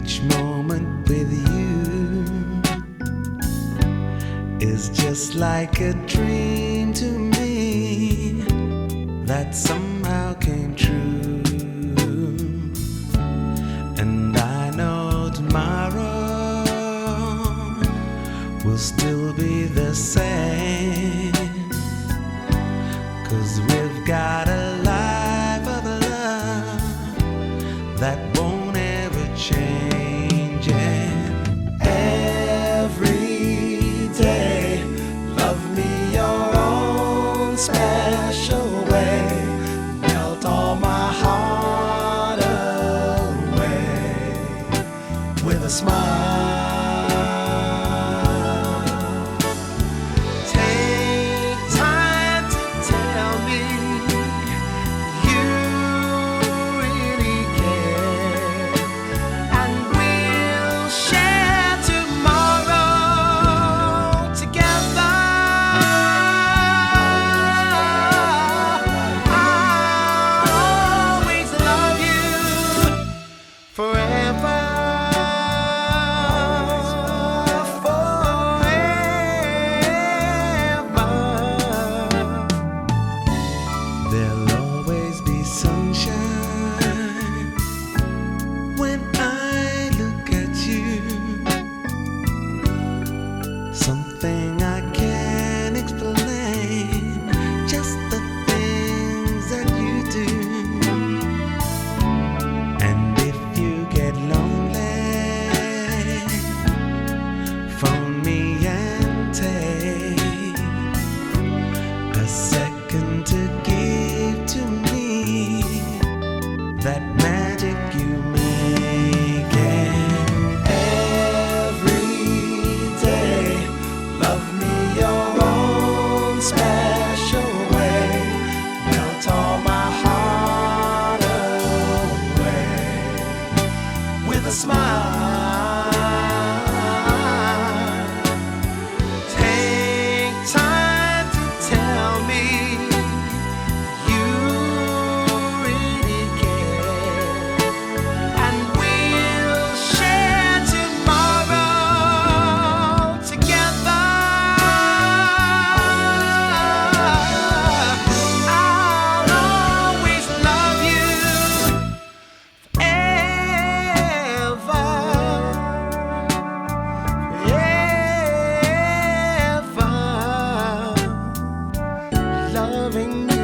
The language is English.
Each moment with you is just like a dream to me that somehow came true. And I know tomorrow will still be the same, 'cause we've got a life of love that won't ever change. And every day, love me your own special way. Melt all my heart away with a smile. Take time to tell me you really care, and we'll share tomorrow together. I'll always love you forever. There'll always be sunshine when I look at you. Something I can't explain, just the things that you do. And if you get lonely, phone me and take a second to give to me that magic you make. And every day, love me your own special way. Melt all my heart away with a smile. Take time to tell me you really care, and we'll share tomorrow together. I'll always love you forever, forever, loving you.